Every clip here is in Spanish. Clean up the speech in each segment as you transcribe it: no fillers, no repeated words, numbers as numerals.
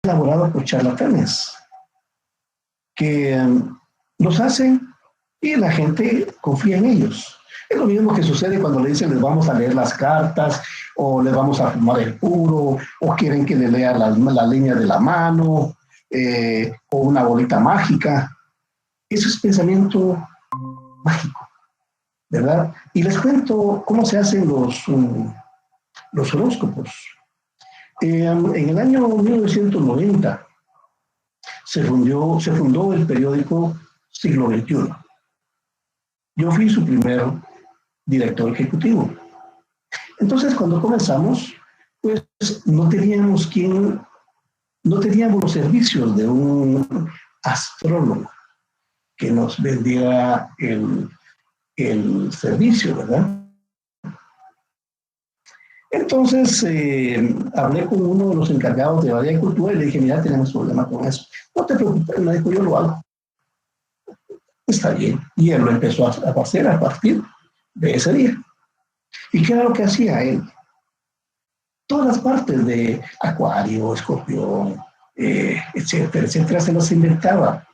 elaborado por charlatanes que los hacen y la gente confía en ellos. Es lo mismo que sucede cuando le dicen les vamos a leer las cartas o les vamos a fumar el puro o quieren que le lea la línea de la mano o una bolita mágica. Eso es pensamiento mágico, ¿verdad? Y les cuento cómo se hacen los horóscopos. En el año 1990 se fundó el periódico Siglo XXI. Yo fui su primer director ejecutivo. Entonces, cuando comenzamos, pues no teníamos los servicios de un astrólogo que nos vendiera el servicio, ¿verdad? Entonces, hablé con uno de los encargados de Área de Cultura y le dije, mira, tenemos problema con eso. No te preocupes, me dijo, yo lo hago. Está bien. Y él lo empezó a hacer a partir de ese día. ¿Y qué era lo que hacía él? Todas las partes de Acuario, Escorpión, etcétera, etcétera, se las inventaba.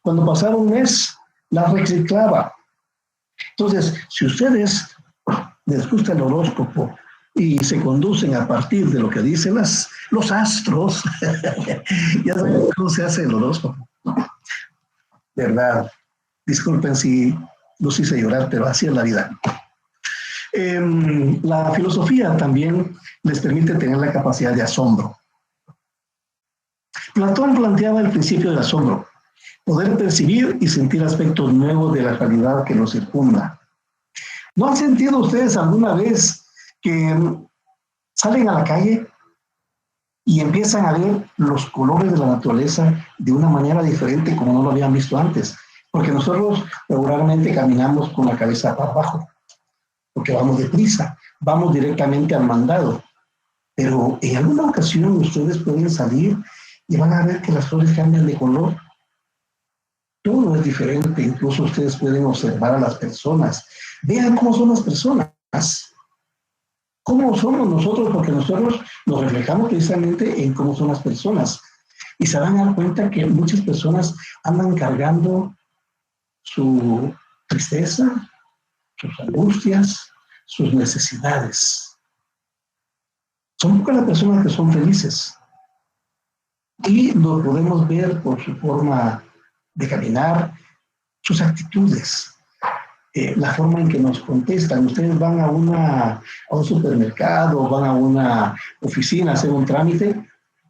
Cuando pasaba un mes, las reciclaba. Entonces, si ustedes les gusta el horóscopo y se conducen a partir de lo que dicen los astros, ya saben cómo se hace el horóscopo. ¿Verdad? Disculpen si los hice llorar, pero así es la vida. La filosofía también les permite tener la capacidad de asombro. Platón planteaba el principio del asombro, poder percibir y sentir aspectos nuevos de la realidad que nos circunda. ¿No han sentido ustedes alguna vez que salen a la calle y empiezan a ver los colores de la naturaleza de una manera diferente como no lo habían visto antes? Porque nosotros regularmente caminamos con la cabeza para abajo, porque vamos deprisa, vamos directamente al mandado. Pero en alguna ocasión ustedes pueden salir y van a ver que las flores cambian de color. Todo es diferente, incluso ustedes pueden observar a las personas. Vean cómo son las personas. ¿Cómo somos nosotros? Porque nosotros nos reflejamos precisamente en cómo son las personas. Y se van a dar cuenta que muchas personas andan cargando su tristeza, sus angustias, sus necesidades. Son pocas las personas que son felices. Y lo podemos ver por su forma de caminar, sus actitudes, la forma en que nos contestan. Ustedes van a un supermercado, van a una oficina a hacer un trámite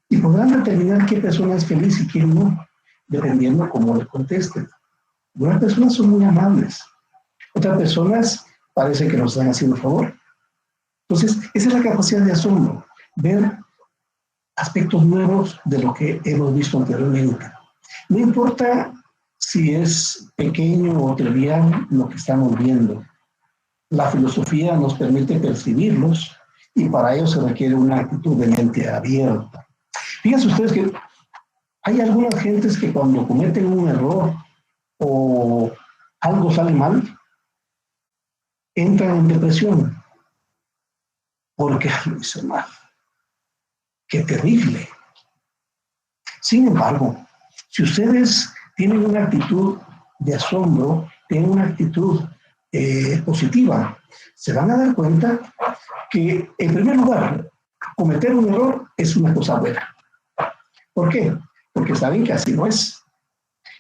y podrán determinar qué persona es feliz y quién no, dependiendo cómo le contesten. Algunas personas son muy amables, otras personas parece que nos están haciendo favor. Entonces, esa es la capacidad de asombro, ver aspectos nuevos de lo que hemos visto anteriormente. No importa si es pequeño o trivial lo que estamos viendo. La filosofía nos permite percibirlos y para ello se requiere una actitud de mente abierta. Fíjense ustedes que hay algunas gentes que cuando cometen un error o algo sale mal, entran en depresión porque lo hice mal. ¡Qué terrible! Sin embargo, si ustedes tienen una actitud de asombro, tienen una actitud positiva, se van a dar cuenta que, en primer lugar, cometer un error es una cosa buena. ¿Por qué? Porque saben que así no es.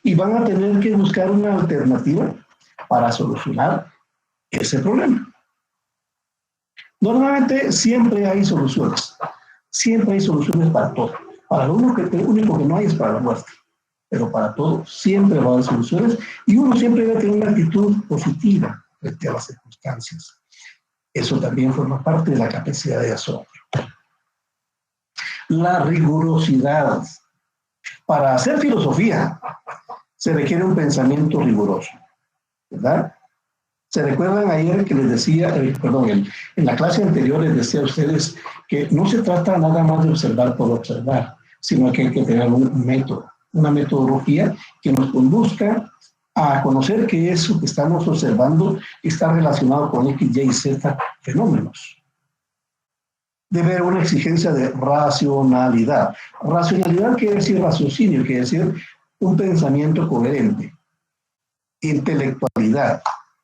Y van a tener que buscar una alternativa para solucionar ese problema. Normalmente siempre hay soluciones. Siempre hay soluciones para todo. Para lo único que no hay es para la muerte. Pero para todo siempre va a haber soluciones y uno siempre debe tener una actitud positiva frente a las circunstancias. Eso también forma parte de la capacidad de asombro. La rigurosidad. Para hacer filosofía se requiere un pensamiento riguroso, ¿verdad? ¿Se recuerdan ayer que les decía, en la clase anterior les decía a ustedes que no se trata nada más de observar por observar, sino que hay que tener un método, una metodología que nos conduzca a conocer que eso que estamos observando está relacionado con X, Y, Z fenómenos. debe haber una exigencia de racionalidad. Racionalidad quiere decir raciocinio, quiere decir un pensamiento coherente. Intelectualidad.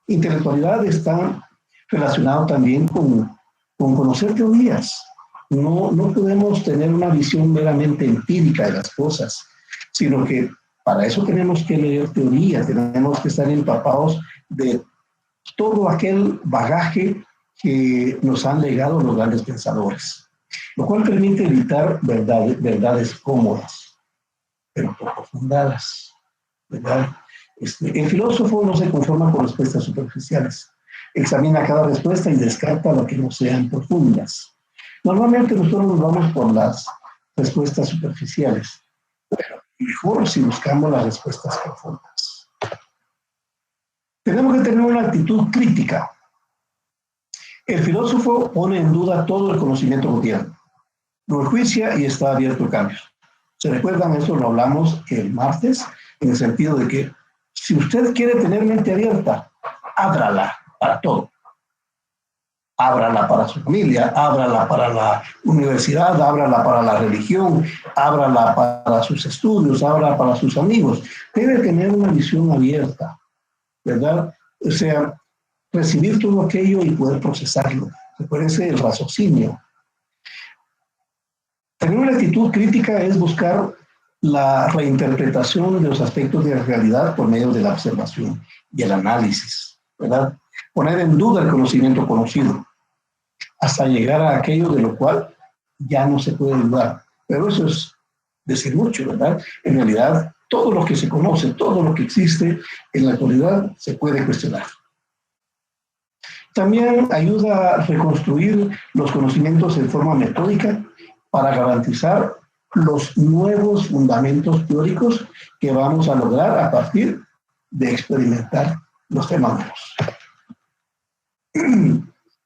Intelectualidad está relacionado también con conocer teorías. No podemos tener una visión meramente empírica de las cosas, sino que para eso tenemos que leer teoría, tenemos que estar empapados de todo aquel bagaje que nos han legado los grandes pensadores, lo cual permite evitar verdades cómodas, pero poco fundadas, ¿verdad? El filósofo no se conforma con respuestas superficiales, examina cada respuesta y descarta lo que no sean profundas. Normalmente nosotros nos vamos por las respuestas superficiales, pero mejor si buscamos las respuestas profundas. Tenemos que tener una actitud crítica. El filósofo pone en duda todo el conocimiento que tiene, lo enjuicia y está abierto a cambios. ¿Se recuerdan? Eso lo hablamos el martes, en el sentido de que si usted quiere tener mente abierta, ábrala para todo. Ábrala para su familia, ábrala para la universidad, ábrala para la religión, ábrala para sus estudios, ábrala para sus amigos. Debe tener una visión abierta, ¿verdad? O sea, recibir todo aquello y poder procesarlo. Recuérdense el raciocinio. Tener una actitud crítica es buscar la reinterpretación de los aspectos de la realidad por medio de la observación y el análisis, ¿verdad? Poner en duda el conocimiento conocido, hasta llegar a aquello de lo cual ya no se puede dudar. Pero eso es decir mucho, ¿verdad? En realidad, todo lo que se conoce, todo lo que existe en la actualidad se puede cuestionar. También ayuda a reconstruir los conocimientos en forma metódica para garantizar los nuevos fundamentos teóricos que vamos a lograr a partir de experimentar los fenómenos.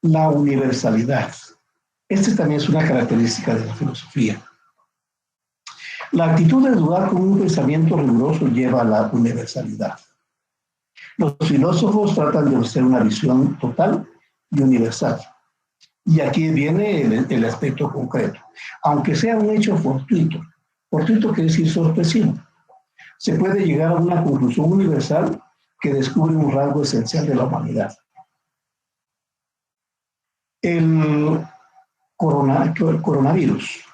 La universalidad. Esta también es una característica de la filosofía. La actitud de dudar con un pensamiento riguroso lleva a la universalidad. Los filósofos tratan de ofrecer una visión total y universal. Y aquí viene el aspecto concreto. Aunque sea un hecho fortuito quiere decir sorpresivo, se puede llegar a una conclusión universal que descubre un rasgo esencial de la humanidad. El coronavirus,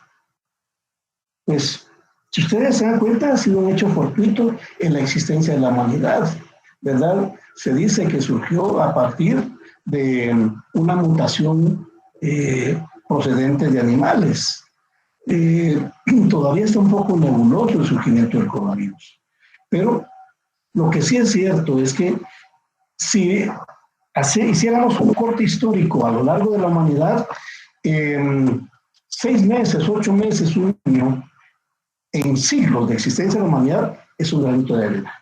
pues, si ustedes se dan cuenta, ha sido un hecho fortuito en la existencia de la humanidad, ¿verdad? Se dice que surgió a partir de una mutación procedente de animales. Todavía está un poco nebuloso el surgimiento del coronavirus. Pero lo que sí es cierto es que si hiciéramos un corte histórico a lo largo de la humanidad, 6 meses, 8 meses, un año, en siglos de existencia de la humanidad, es un granito de arena.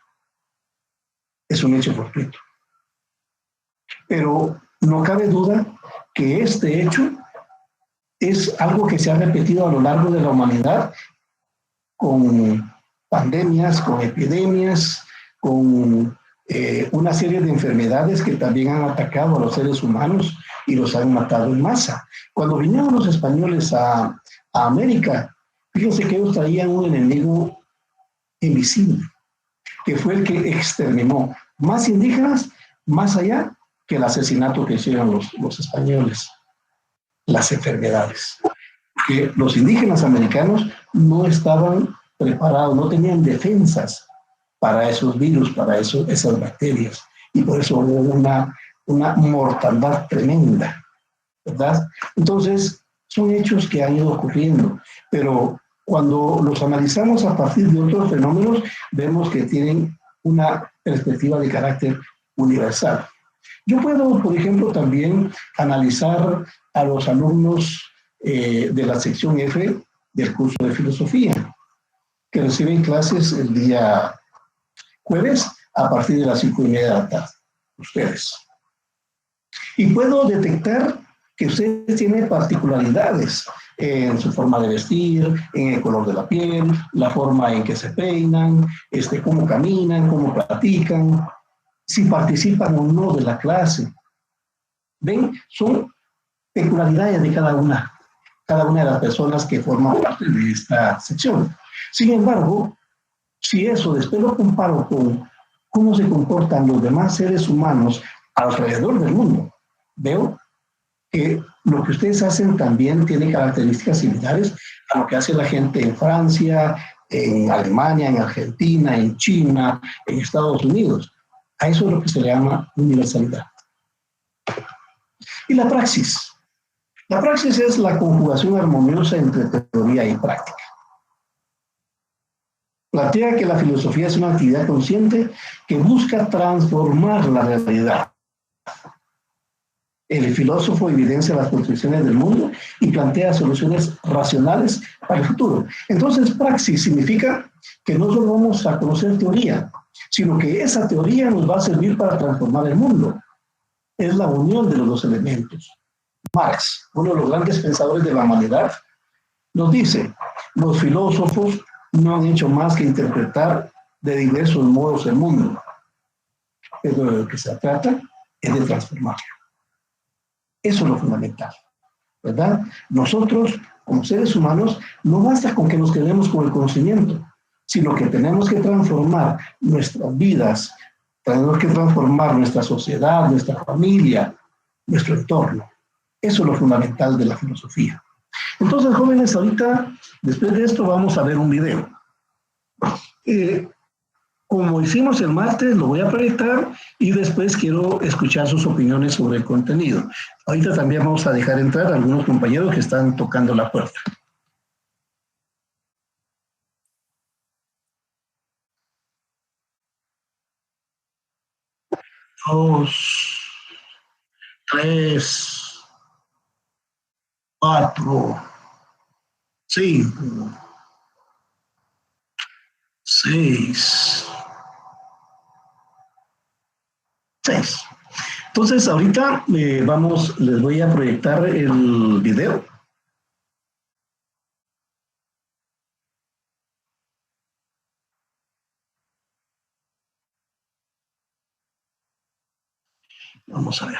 Es un hecho fortuito. Pero no cabe duda que este hecho es algo que se ha repetido a lo largo de la humanidad con pandemias, con epidemias, con una serie de enfermedades que también han atacado a los seres humanos y los han matado en masa. Cuando vinieron los españoles a América, fíjense que ellos traían un enemigo invisible, que fue el que exterminó más indígenas, más allá que el asesinato que hicieron los españoles, las enfermedades. Que los indígenas americanos no estaban preparados, no tenían defensas para esos virus, para esas bacterias, y por eso hubo una mortandad tremenda, ¿verdad? Entonces, son hechos que han ido ocurriendo, pero cuando los analizamos a partir de otros fenómenos, vemos que tienen una perspectiva de carácter universal. Yo puedo, por ejemplo, también analizar a los alumnos de la sección F del curso de filosofía, que reciben clases el día jueves a partir de las 5:30 de la tarde, ustedes. Y puedo detectar que ustedes tienen particularidades en su forma de vestir, en el color de la piel, la forma en que se peinan, cómo caminan, cómo platican, si participan o no de la clase. ¿Ven? Son peculiaridades de cada una. cada una de las personas que forman parte de esta sección. Sin embargo, si eso después lo comparo con cómo se comportan los demás seres humanos alrededor del mundo, veo que lo que ustedes hacen también tiene características similares a lo que hace la gente en Francia, en Alemania, en Argentina, en China, en Estados Unidos. A eso es lo que se le llama universalidad. Y la praxis. La praxis es la conjugación armoniosa entre teoría y práctica. Plantea que la filosofía es una actividad consciente que busca transformar la realidad. El filósofo evidencia las construcciones del mundo y plantea soluciones racionales para el futuro. Entonces, praxis significa que no solo vamos a conocer teoría, sino que esa teoría nos va a servir para transformar el mundo. Es la unión de los dos elementos. Marx, uno de los grandes pensadores de la humanidad, nos dice, los filósofos no han hecho más que interpretar de diversos modos el mundo, pero de lo que se trata es de transformarlo. Eso es lo fundamental, ¿verdad? Nosotros, como seres humanos, no basta con que nos quedemos con el conocimiento, sino que tenemos que transformar nuestras vidas, tenemos que transformar nuestra sociedad, nuestra familia, nuestro entorno. Eso es lo fundamental de la filosofía. Entonces, jóvenes, ahorita, después de esto, vamos a ver un video. Como hicimos el martes, lo voy a proyectar y después quiero escuchar sus opiniones sobre el contenido. Ahorita también vamos a dejar entrar a algunos compañeros que están tocando la puerta. 2, 3, 4, 5, 6, 6. Entonces, ahorita les voy a proyectar el video. Vamos a ver.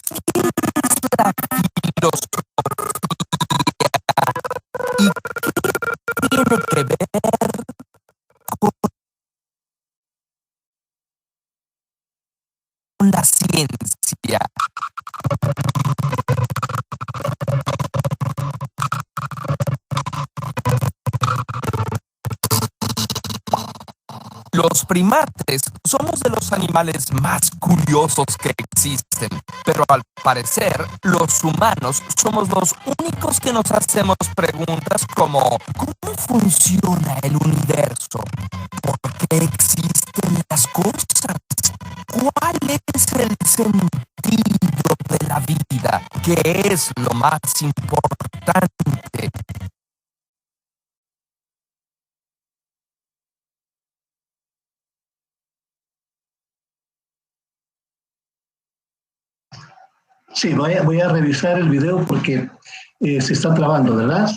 ¿Y qué tiene que ver con la ciencia? Los primates somos de los animales más curiosos que existen, pero al parecer los humanos somos los únicos que nos hacemos preguntas como ¿cómo funciona el universo? ¿Por qué existen las cosas? ¿Cuál es el sentido de la vida? ¿Qué es lo más importante? Sí, voy a revisar el video porque se está trabando, ¿verdad?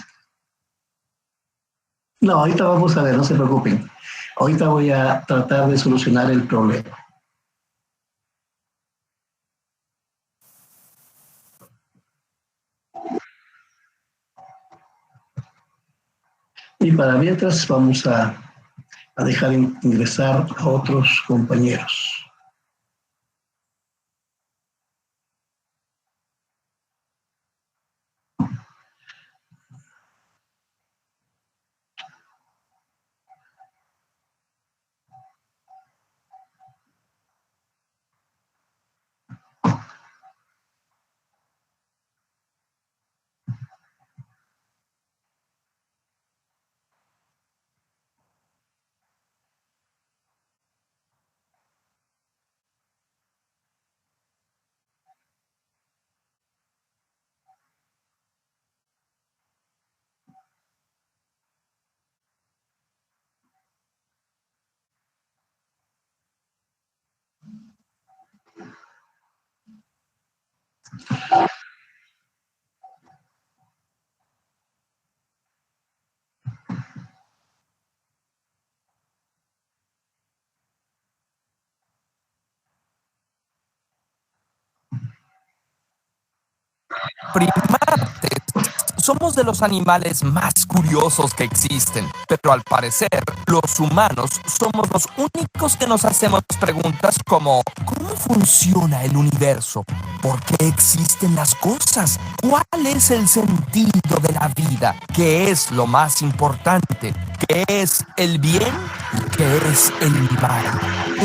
No, ahorita vamos a ver, no se preocupen. Ahorita voy a tratar de solucionar el problema. Y para mientras vamos a dejar ingresar a otros compañeros. primates somos de los animales más curiosos que existen, pero al parecer los humanos somos los únicos que nos hacemos preguntas como ¿cómo funciona el universo? ¿Por qué existen las cosas? ¿Cuál es el sentido de la vida? ¿Qué es lo más importante? ¿Qué es el bien y qué es el mal?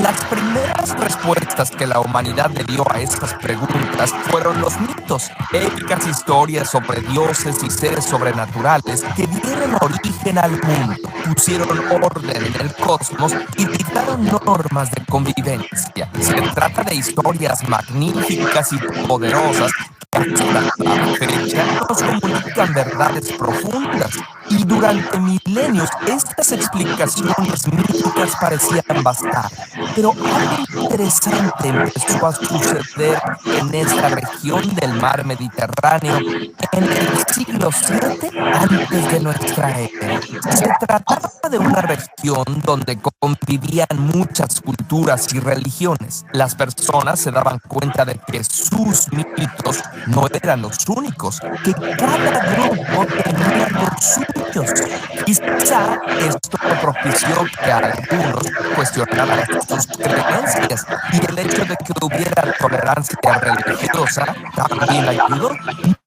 Las primeras respuestas que la humanidad le dio a estas preguntas fueron los mitos, épicas historias sobre dioses y seres sobrenaturales que dieron origen al mundo, pusieron orden en el cosmos y dictaron normas de convivencia. Se trata de historias magníficas y poderosas que hasta la fecha nos comunican verdades profundas. Y durante milenios estas explicaciones míticas parecían bastar. Pero algo interesante empezó a suceder en esta región del mar Mediterráneo en el siglo VII antes de nuestra era. Se trataba de una región donde convivían muchas culturas y religiones. Las personas se daban cuenta de que sus mitos no eran los únicos, que cada grupo tenía los suyos. Quizá esto propició que algunos cuestionaran sus creencias y el hecho de que hubiera tolerancia religiosa también ayudó.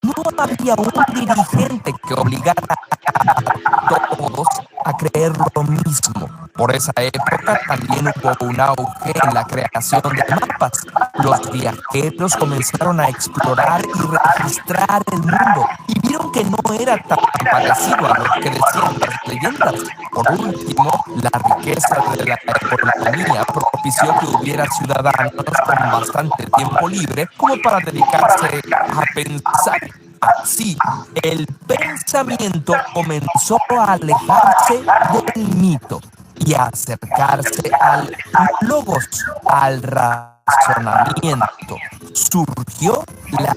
No había un dirigente que obligara a todos a creer lo mismo. Por esa época también hubo un auge en la creación de mapas. Los viajeros comenzaron a explorar y registrar el mundo y vieron que no era tan parecido a lo que decían las leyendas. Por último, la riqueza de la economía propició que hubiera ciudadanos con bastante tiempo libre como para dedicarse a pensar. Así, el pensamiento comenzó a alejarse del mito y a acercarse al logos, al razonamiento. Surgió la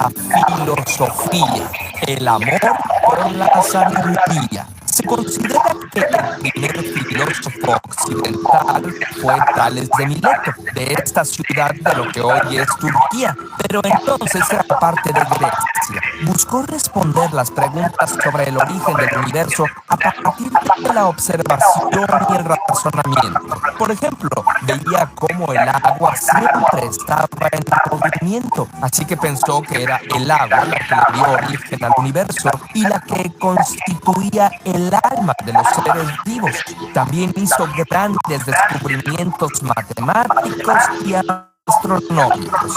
filosofía, el amor por la sabiduría. Se considera que el primer filósofo occidental fue Tales de Mileto, de esta ciudad de lo que hoy es Turquía, pero entonces era parte de Grecia. Buscó responder las preguntas sobre el origen del universo a partir de la observación y el razonamiento. Por ejemplo, veía cómo el agua siempre estaba en movimiento, así que pensó que era el agua la que le dio origen al universo y la que constituía el alma de los seres vivos. También hizo grandes descubrimientos matemáticos y astronómicos.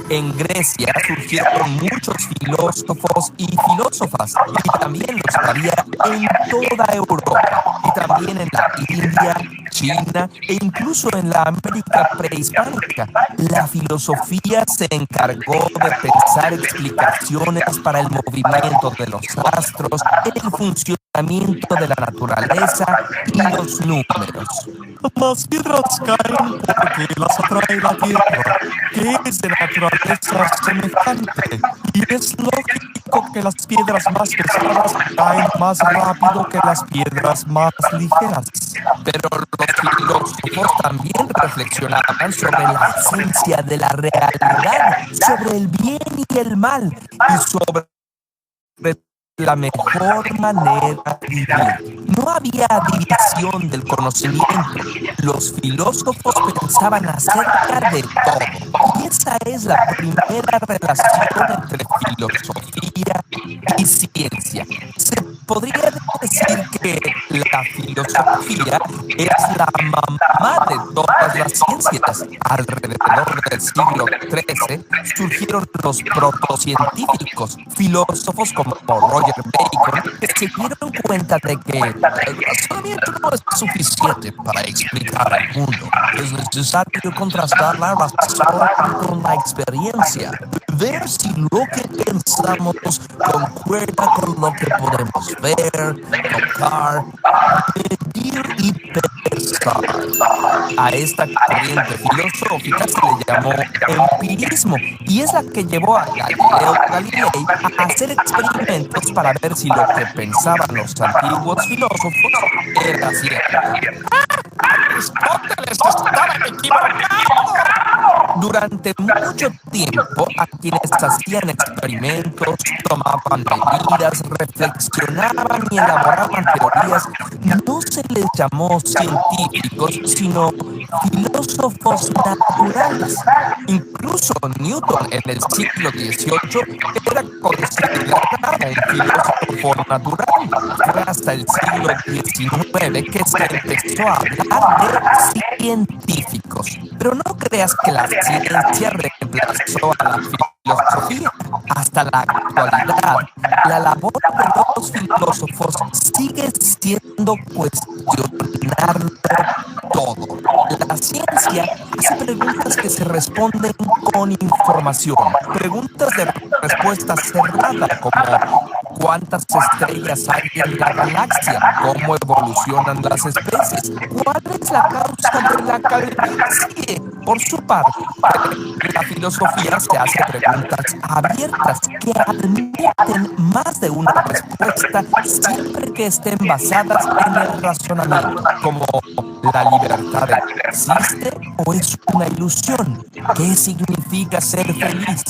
En Grecia surgieron muchos filósofos y filósofas, y también los había en toda Europa, y también en la India, China e incluso en la América prehispánica. La filosofía se encargó de pensar explicaciones para el movimiento de los astros, el funcionamiento de la naturaleza y los números. Las piedras caen porque las atrae la tierra, que es de naturaleza semejante, y es lógico que las piedras más pesadas caen más rápido que las piedras más ligeras. Pero los filósofos también reflexionaban sobre la esencia de la realidad, sobre el bien y el mal, y sobre la mejor manera de vivir. No había división del conocimiento. Los filósofos pensaban acerca de todo. Y esa es la primera relación entre filosofía y ciencia. Se podría decir que la filosofía es la mamá de todas las ciencias. Alrededor del siglo XIII surgieron los protocientíficos, filósofos como Roger Bacon, que se dieron cuenta de que el razonamiento no es suficiente para explicar el mundo. Es necesario contrastar la razón con la experiencia, ver si lo que pensamos concuerda con lo que podemos ver, tocar, medir y pensar. A esta corriente filosófica se le llamó empirismo y es la que llevó a Galileo Galilei a hacer experimentos para ver si lo que pensaban los antiguos filósofos era cierto. ¡Aristóteles estaba equivocado! Durante mucho tiempo, a quienes hacían experimentos, tomaban medidas, reflexionaban y elaboraban teorías, no se les llamó científicos, sino filósofos naturales. Incluso Newton en el siglo XVIII era considerado un filósofo natural. Fue hasta el siglo XIX que se empezó a hablar de científicos. Pero no creas que la ciencia reemplazó a la filosofía. Hasta la actualidad, la labor de los filósofos sigue siendo cuestionarlo todo. La ciencia hace preguntas que se responden con información. Preguntas de respuesta cerrada, como ¿cuántas estrellas hay en la galaxia? ¿Cómo evolucionan las especies? ¿Cuál es la causa de la calvicie? Por su parte, la filosofía se hace preguntas abiertas que admiten más de una respuesta siempre que estén basadas en el razonamiento, como ¿la libertad existe o es una ilusión? ¿Qué significa ser feliz?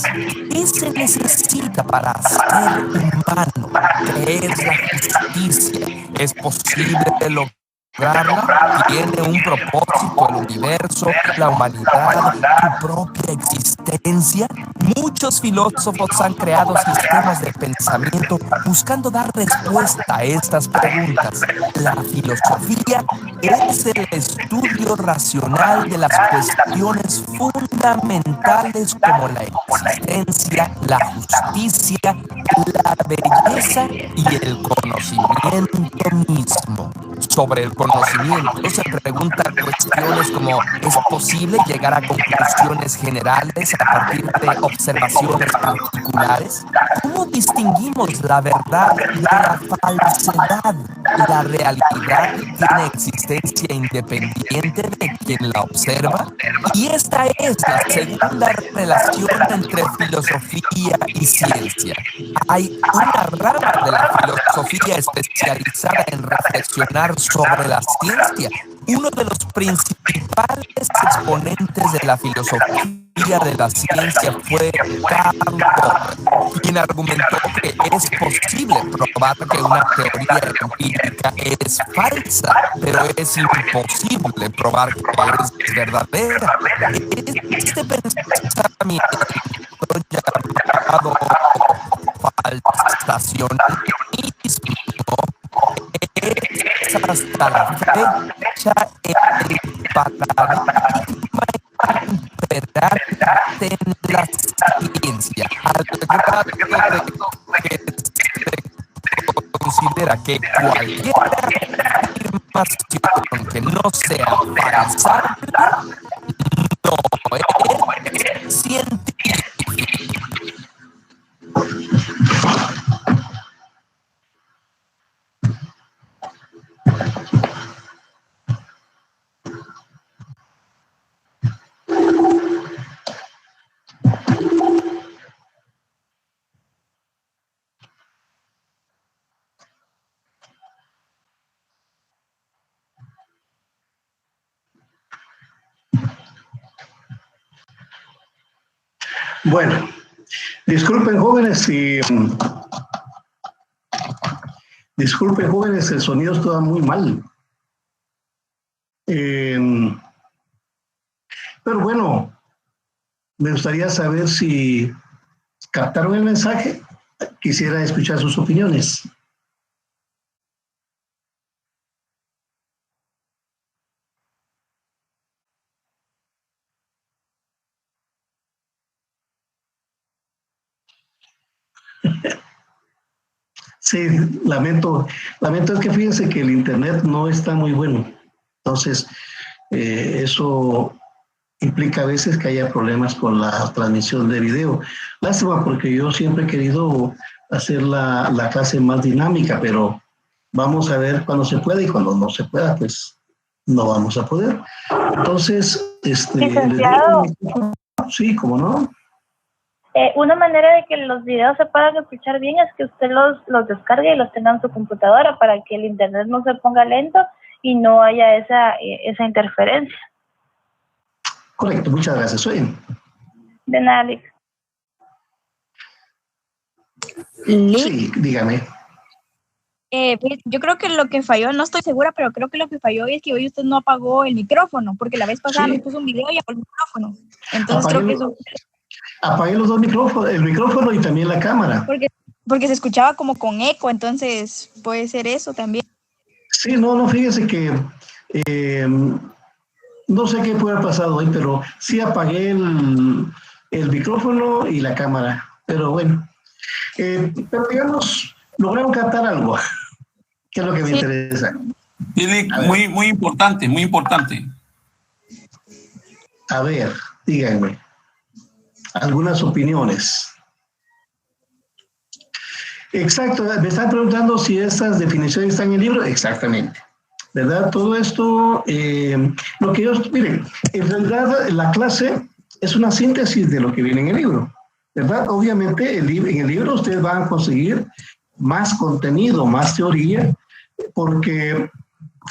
¿Qué se necesita para ser humano? ¿Qué es la justicia? ¿Es posible lograrla? ¿Tiene un propósito el universo, la humanidad, tu propia existencia? Muchos filósofos han creado sistemas de pensamiento buscando dar respuesta a estas preguntas. La filosofía es el estudio racional de las cuestiones fundamentales como la existencia, la justicia, la belleza y el conocimiento mismo. Sobre el conocimiento se preguntan cuestiones como ¿es posible llegar a conclusiones generales a partir de observaciones particulares? ¿Cómo distinguimos la verdad de la falsedad? ¿La realidad tiene existencia independiente de quien la observa? Y esta es la segunda relación entre filosofía y ciencia. Hay una rama de la filosofía especializada en reflexionar sobre la ciencia. Uno de los principales exponentes de la filosofía de la ciencia fue Karl Popper, quien argumentó que es posible probar que una teoría empírica es falsa, pero es imposible probar que es verdadera. Este pensamiento llamado falsacionismo es hasta la fecha el paradigma imperante en la ciencia, al grado de que se considera que cualquier afirmación que no sea falsa no es científica. Bueno, disculpen jóvenes el sonido está muy mal. Pero bueno, me gustaría saber si captaron el mensaje. Quisiera escuchar sus opiniones. Sí, lamento es que fíjense que el internet no está muy bueno. Entonces, eso implica a veces que haya problemas con la transmisión de video. Lástima porque yo siempre he querido hacer la clase más dinámica, pero vamos a ver cuando se pueda y cuando no se pueda, pues no vamos a poder. Entonces, licenciado. Sí, ¿cómo no? Una manera de que los videos se puedan escuchar bien es que usted los descargue y los tenga en su computadora para que el internet no se ponga lento y no haya esa interferencia. Correcto, muchas gracias. Oye. De nada, Alex. Sí, dígame. Yo creo que lo que falló, no estoy segura, pero creo que lo que falló es que hoy usted no apagó el micrófono, porque la vez pasada nos puso un video y apagó el micrófono. Entonces creo que eso... Apagué los dos micrófonos, el micrófono y también la cámara. Porque se escuchaba como con eco, entonces puede ser eso también. Sí, no, fíjese que no sé qué puede haber pasado hoy, pero sí apagué el micrófono y la cámara. Pero bueno, pero digamos, lograron captar algo, que es lo que me interesa. Muy, muy importante, muy importante. A ver, díganme, algunas opiniones. Exacto, me están preguntando si estas definiciones están en el libro. Exactamente. ¿Verdad? Todo esto, lo que ellos, miren, en realidad la clase es una síntesis de lo que viene en el libro, ¿verdad? Obviamente en el libro ustedes van a conseguir más contenido, más teoría, porque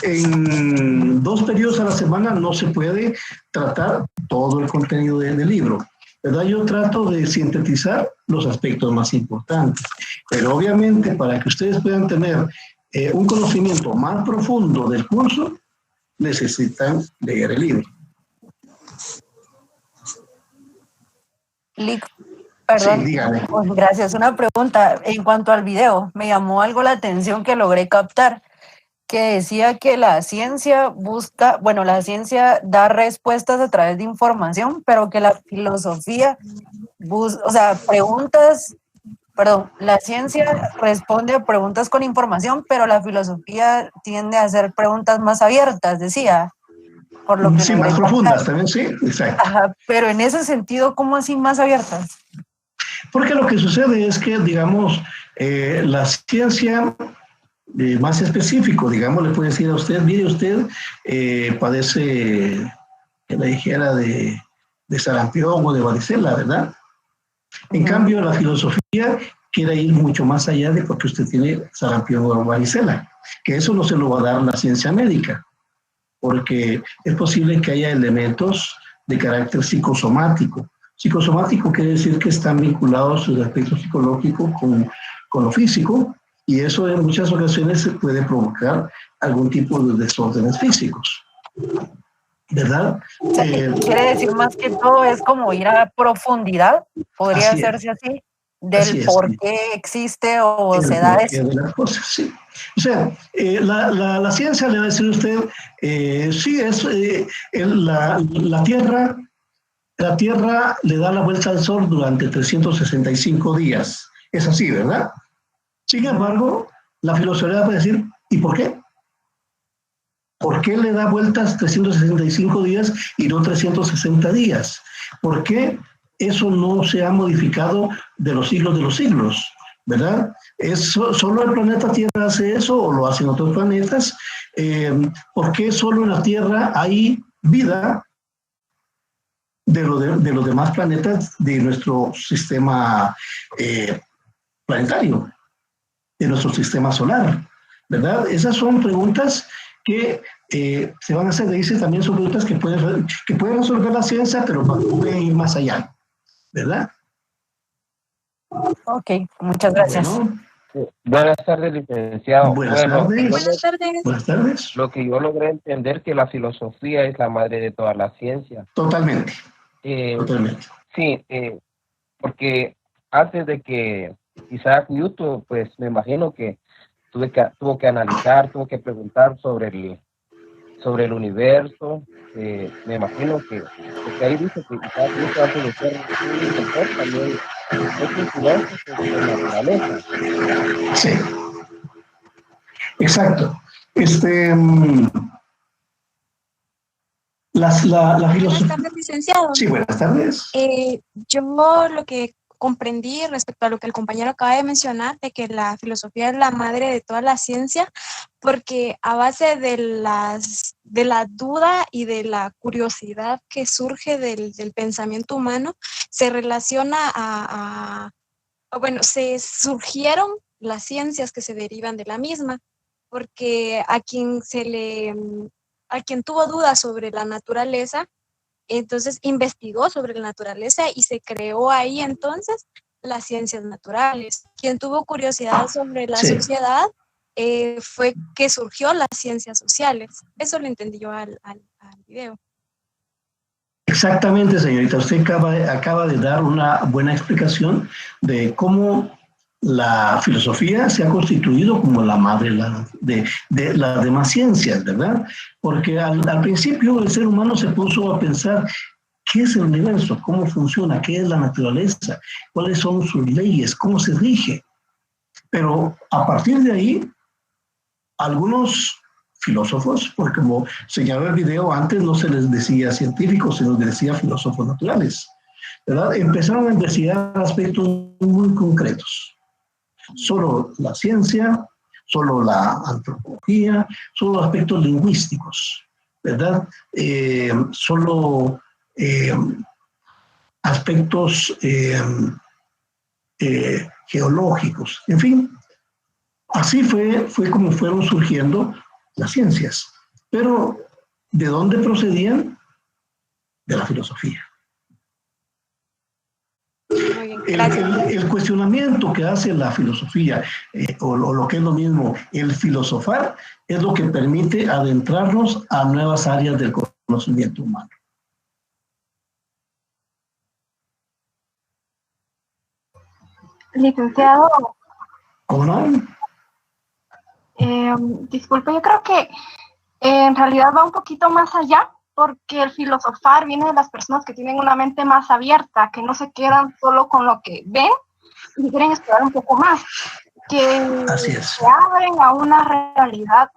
en 2 periodos a la semana no se puede tratar todo el contenido del libro, ¿verdad? Yo trato de sintetizar los aspectos más importantes, pero obviamente para que ustedes puedan tener un conocimiento más profundo del curso, necesitan leer el libro. Lic, perdón. Sí, dígame. Gracias. Una pregunta en cuanto al video. Me llamó algo la atención que logré captar, que decía que la ciencia la ciencia da respuestas a través de información, pero que la filosofía la ciencia responde a preguntas con información, pero la filosofía tiende a hacer preguntas más abiertas, decía. Por lo que sí, más profundas también, sí, exacto. Ajá, pero en ese sentido, ¿cómo así más abiertas? Porque lo que sucede es que, digamos, la ciencia más específico, digamos, le puede decir a usted, mire, usted padece, que le dijera, de sarampión o de varicela, ¿verdad? En cambio, la filosofía quiere ir mucho más allá de porque usted tiene sarampión o varicela, que eso no se lo va a dar la ciencia médica, porque es posible que haya elementos de carácter psicosomático. Psicosomático quiere decir que están vinculados sus aspectos psicológicos con lo físico, y eso en muchas ocasiones puede provocar algún tipo de desórdenes físicos, ¿verdad? Quiere decir más que todo es como ir a profundidad, podría hacerse así, del por qué existe o se da eso. De las cosas, sí. O sea, la ciencia le va a decir a usted, sí, es la Tierra le da la vuelta al Sol durante 365 días. Es así, ¿verdad? Sin embargo, la filosofía va a decir, ¿y por qué? ¿Por qué le da vueltas 365 días y no 360 días? ¿Por qué eso no se ha modificado de los siglos, ¿verdad? ¿Solo el planeta Tierra hace eso o lo hacen otros planetas? ¿Por qué solo en la Tierra hay vida de los demás planetas de nuestro sistema planetario, de nuestro sistema solar, ¿verdad? Esas son preguntas que se van a hacer, dice, también son preguntas que pueden resolver la ciencia, pero pueden ir más allá, ¿verdad? Ok, muchas gracias. Bueno, buenas tardes, licenciado. Buenas tardes. Buenas tardes. Buenas tardes. Lo que yo logré entender que la filosofía es la madre de todas las ciencias. Totalmente. Totalmente. Sí, porque antes de que Isaac Newton, pues me imagino que tuvo que analizar, tuvo que preguntar sobre el universo. Me imagino que porque ahí dice que Isaac Newton antes de ser un inventor también es influencia sobre la naturaleza. Sí, exacto. La filosofía. Buenas tardes, licenciado. Sí, buenas tardes. Yo lo que comprendí respecto a lo que el compañero acaba de mencionar, de que la filosofía es la madre de toda la ciencia, porque a base de la duda y de la curiosidad que surge del pensamiento humano, se relaciona se surgieron las ciencias que se derivan de la misma. porque a quien tuvo dudas sobre la naturaleza, entonces investigó sobre la naturaleza y se creó ahí entonces las ciencias naturales. Quien tuvo curiosidad sobre la sociedad, fue que surgió las ciencias sociales. Eso lo entendí yo al video. Exactamente, señorita. Usted acaba de dar una buena explicación de cómo la filosofía se ha constituido como la madre de las demás ciencias, ¿verdad? Porque al principio el ser humano se puso a pensar qué es el universo, cómo funciona, qué es la naturaleza, cuáles son sus leyes, cómo se rige. Pero a partir de ahí, algunos filósofos, porque como señaló el video, antes no se les decía científicos, se les decía filósofos naturales, ¿verdad? Empezaron a investigar aspectos muy concretos. Solo la ciencia, solo la antropología, solo aspectos lingüísticos, ¿verdad? Solo aspectos geológicos, en fin. Así fue como fueron surgiendo las ciencias. Pero, ¿de dónde procedían? De la filosofía. El cuestionamiento que hace la filosofía, o lo que es lo mismo, el filosofar, es lo que permite adentrarnos a nuevas áreas del conocimiento humano. Licenciado. ¿Cómo no? Disculpe, yo creo que en realidad va un poquito más allá, porque el filosofar viene de las personas que tienen una mente más abierta, que no se quedan solo con lo que ven y quieren explorar un poco más, que se abren a una realidad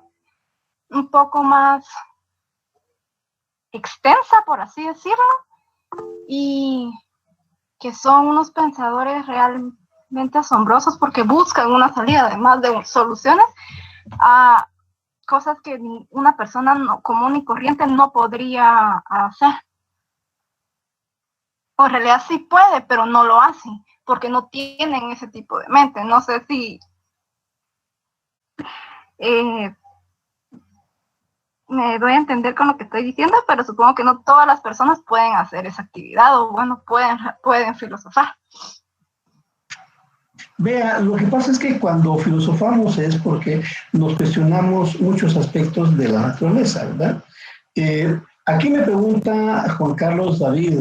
un poco más extensa, por así decirlo, y que son unos pensadores realmente asombrosos porque buscan una salida, además de soluciones a cosas que una persona común y corriente no podría hacer. O en realidad sí puede, pero no lo hace, porque no tienen ese tipo de mente. No sé si me doy a entender con lo que estoy diciendo, pero supongo que no todas las personas pueden hacer esa actividad, o bueno, pueden filosofar. Vea, lo que pasa es que cuando filosofamos es porque nos cuestionamos muchos aspectos de la naturaleza, ¿verdad? Aquí me pregunta Juan Carlos David,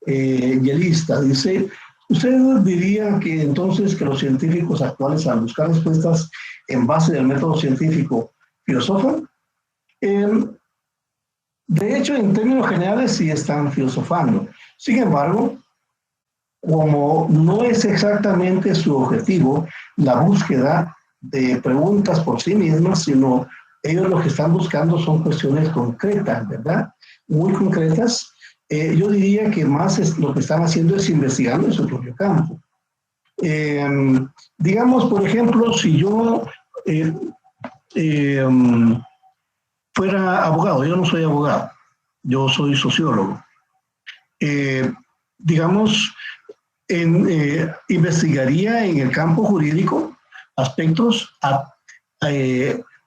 Yelista, dice, ¿ustedes dirían que entonces que los científicos actuales al buscar respuestas en base del método científico filosofan? De hecho, en términos generales sí están filosofando. Sin embargo, como no es exactamente su objetivo la búsqueda de preguntas por sí mismas, sino ellos lo que están buscando son cuestiones concretas, ¿verdad? Muy concretas. Yo diría que más lo que están haciendo es investigando en su propio campo. Digamos, por ejemplo, si yo fuera abogado, yo no soy abogado, yo soy sociólogo. Digamos, investigaría en el campo jurídico aspectos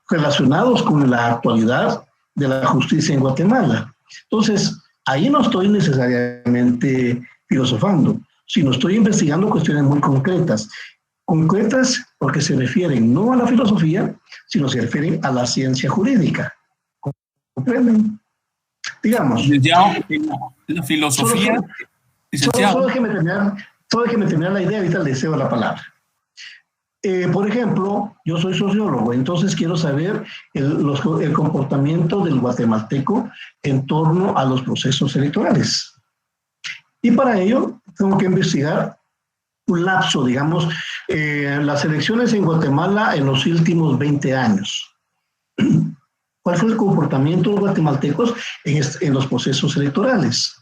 relacionados con la actualidad de la justicia en Guatemala. Entonces, ahí no estoy necesariamente filosofando, sino estoy investigando cuestiones muy concretas. Concretas porque se refieren no a la filosofía, sino se refieren a la ciencia jurídica. ¿Comprenden? Digamos. La filosofía... Solo déjeme terminar la idea, ahorita le cedo la palabra. Por ejemplo, yo soy sociólogo, entonces quiero saber el comportamiento del guatemalteco en torno a los procesos electorales. Y para ello tengo que investigar un lapso, digamos, las elecciones en Guatemala en los últimos 20 años. ¿Cuál fue el comportamiento de los guatemaltecos en los procesos electorales?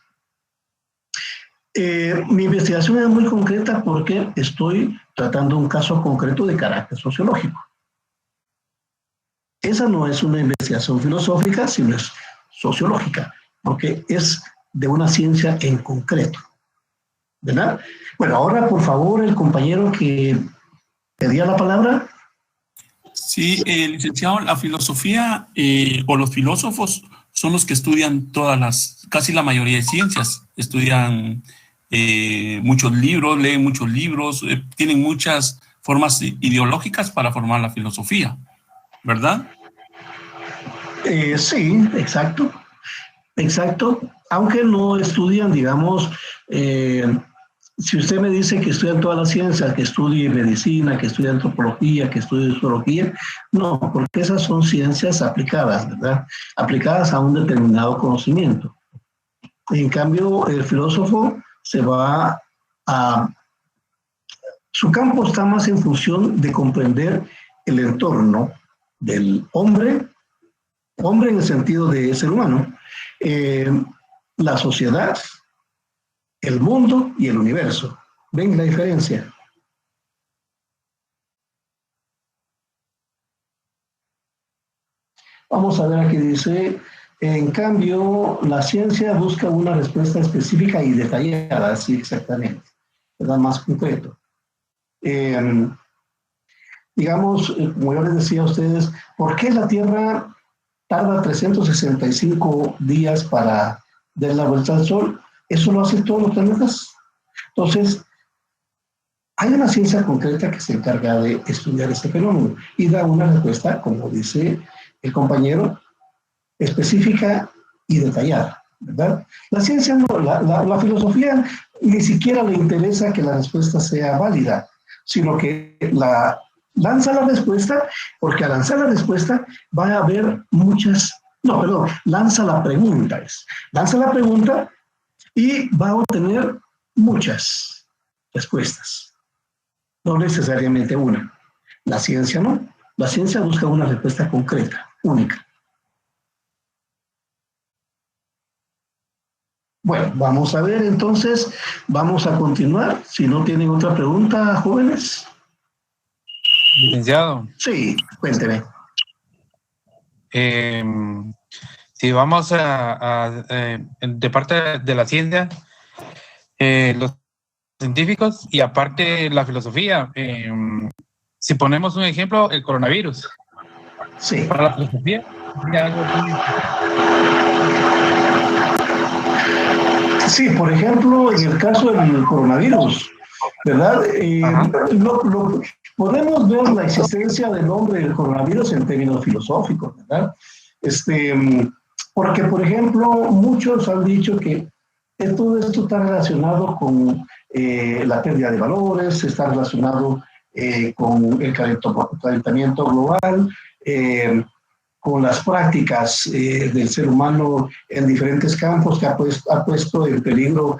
Mi investigación es muy concreta porque estoy tratando un caso concreto de carácter sociológico. Esa no es una investigación filosófica, sino es sociológica, porque es de una ciencia en concreto, ¿verdad? Bueno, ahora por favor el compañero que pedía la palabra. Sí, Sí, licenciado, la filosofía o los filósofos son los que estudian casi la mayoría de ciencias. Estudian muchos libros, leen muchos libros, tienen muchas formas ideológicas para formar la filosofía, ¿verdad? Sí, exacto. Exacto. Aunque no estudian, digamos, si usted me dice que estudian todas las ciencias, que estudie medicina, que estudie antropología, que estudie zoología, no, porque esas son ciencias aplicadas, ¿verdad? Aplicadas a un determinado conocimiento. En cambio, el filósofo se va a... Su campo está más en función de comprender el entorno del hombre en el sentido de ser humano, la sociedad, el mundo y el universo. ¿Ven la diferencia? Vamos a ver aquí, dice, en cambio, la ciencia busca una respuesta específica y detallada, sí, exactamente, ¿verdad? Más concreto. Digamos, como yo les decía a ustedes, ¿por qué la Tierra tarda 365 días para dar la vuelta al Sol? Eso lo hacen todos los planetas. Entonces, hay una ciencia concreta que se encarga de estudiar este fenómeno y da una respuesta, como dice el compañero, específica y detallada, ¿verdad? La ciencia no, la filosofía ni siquiera le interesa que la respuesta sea válida, sino que lanza la respuesta, porque al lanzar la respuesta va a haber lanza la pregunta. Lanza la pregunta y va a obtener muchas respuestas, no necesariamente una. La ciencia no. La ciencia busca una respuesta concreta, única. Bueno, vamos a ver entonces, vamos a continuar. Si no tienen otra pregunta, jóvenes. Licenciado. Sí, cuénteme. Si vamos de parte de la ciencia, los científicos y aparte la filosofía, si ponemos un ejemplo, el coronavirus. Sí. Para la filosofía, Sí, por ejemplo, en el caso del coronavirus, ¿verdad? Podemos ver la existencia del hombre del coronavirus en términos filosóficos, ¿verdad? Porque, por ejemplo, muchos han dicho que todo esto está relacionado con la pérdida de valores, está relacionado con el calentamiento global, con las prácticas del ser humano en diferentes campos que ha puesto en peligro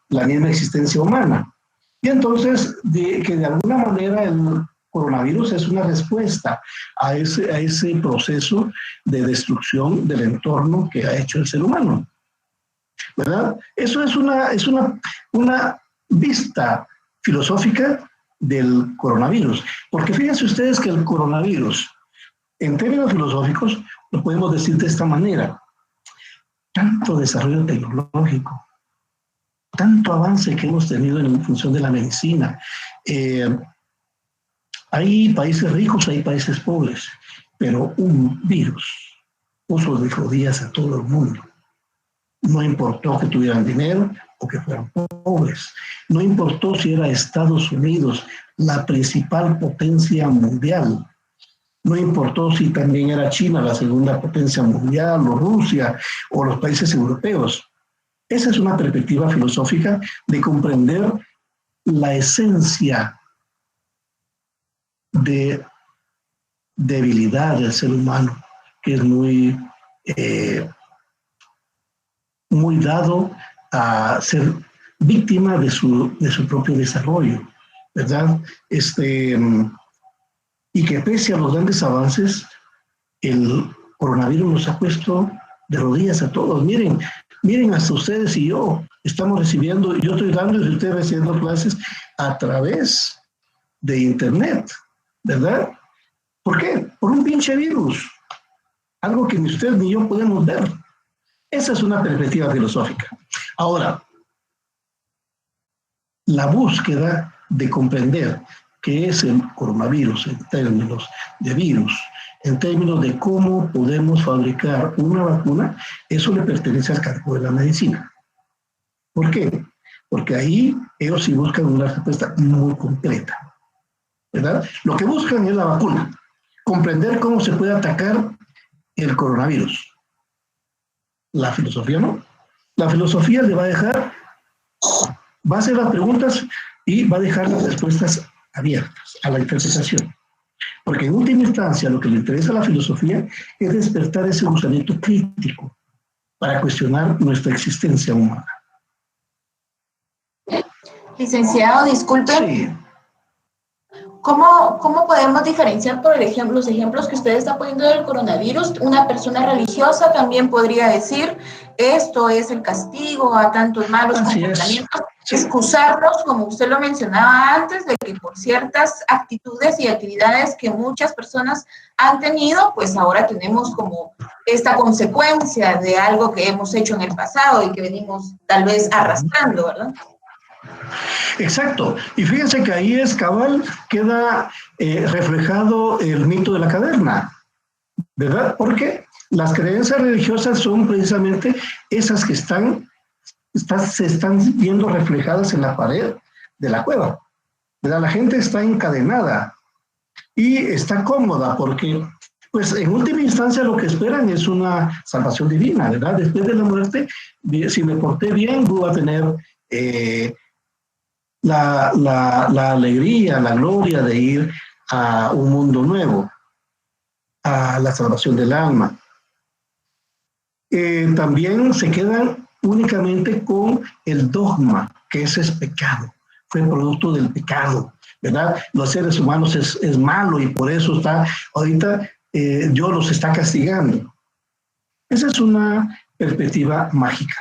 la misma existencia humana. Y entonces, que de alguna manera el coronavirus es una respuesta a ese proceso de destrucción del entorno que ha hecho el ser humano, ¿verdad? Eso es una vista filosófica del coronavirus. Porque fíjense ustedes que el coronavirus, en términos filosóficos, lo podemos decir de esta manera: tanto desarrollo tecnológico, tanto avance que hemos tenido en función de la medicina. Hay países ricos, hay países pobres, pero un virus puso de rodillas a todo el mundo. No importó que tuvieran dinero o que fueran pobres. No importó si era Estados Unidos, la principal potencia mundial. No importó si también era China, la segunda potencia mundial, o Rusia, o los países europeos. Esa es una perspectiva filosófica de comprender la esencia de debilidad del ser humano, que es muy dado a ser víctima de su propio desarrollo, ¿verdad? Y que pese a los grandes avances, el coronavirus nos ha puesto de rodillas a todos. Miren, hasta ustedes y yo estamos recibiendo, yo estoy dando y ustedes recibiendo clases a través de Internet, ¿verdad? ¿Por qué? Por un pinche virus. Algo que ni usted ni yo podemos ver. Esa es una perspectiva filosófica. Ahora, la búsqueda de comprender qué es el coronavirus en términos de virus, en términos de cómo podemos fabricar una vacuna, eso le pertenece al campo de la medicina. ¿Por qué? Porque ahí ellos sí buscan una respuesta muy concreta, ¿verdad? Lo que buscan es la vacuna, comprender cómo se puede atacar el coronavirus. La filosofía no. La filosofía le va a dejar, va a hacer las preguntas y va a dejar las respuestas abiertas a la interpretación. Porque en última instancia lo que le interesa a la filosofía es despertar ese gusanito crítico para cuestionar nuestra existencia humana. Licenciado, disculpe. Sí. ¿Cómo podemos diferenciar, por ejemplo, los ejemplos que usted está poniendo del coronavirus? Una persona religiosa también podría decir, esto es el castigo a tantos malos comportamientos. Excusarlos, como usted lo mencionaba antes, de que por ciertas actitudes y actividades que muchas personas han tenido, pues ahora tenemos como esta consecuencia de algo que hemos hecho en el pasado y que venimos tal vez arrastrando, ¿verdad? Exacto, y fíjense que ahí es cabal, queda reflejado el mito de la caverna, ¿verdad? Porque las creencias religiosas son precisamente esas que se están viendo reflejadas en la pared de la cueva, ¿verdad? La gente está encadenada y está cómoda porque, pues en última instancia lo que esperan es una salvación divina, ¿verdad? Después de la muerte, si me porté bien, voy a tener la alegría, la gloria de ir a un mundo nuevo, a la salvación del alma. También se quedan únicamente con el dogma, que ese es pecado, fue producto del pecado, ¿verdad? Los seres humanos es malo y por eso está, ahorita Dios los está castigando. Esa es una perspectiva mágica,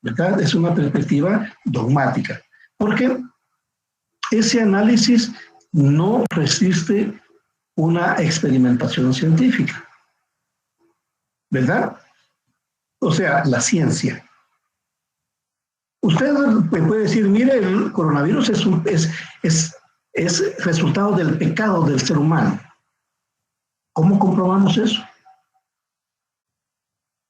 ¿verdad? Es una perspectiva dogmática, porque ese análisis no resiste una experimentación científica, ¿verdad? O sea, la ciencia. Usted me puede decir, mire, el coronavirus es resultado del pecado del ser humano. ¿Cómo comprobamos eso?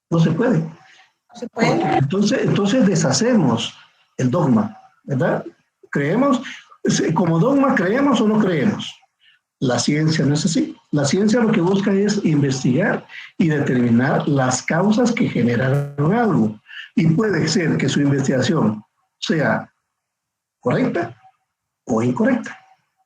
No se puede. No se puede. Entonces deshacemos el dogma, ¿verdad? Creemos, como dogma, ¿creemos o no creemos? La ciencia no es así. La ciencia lo que busca es investigar y determinar las causas que generaron algo. Y puede ser que su investigación sea correcta o incorrecta,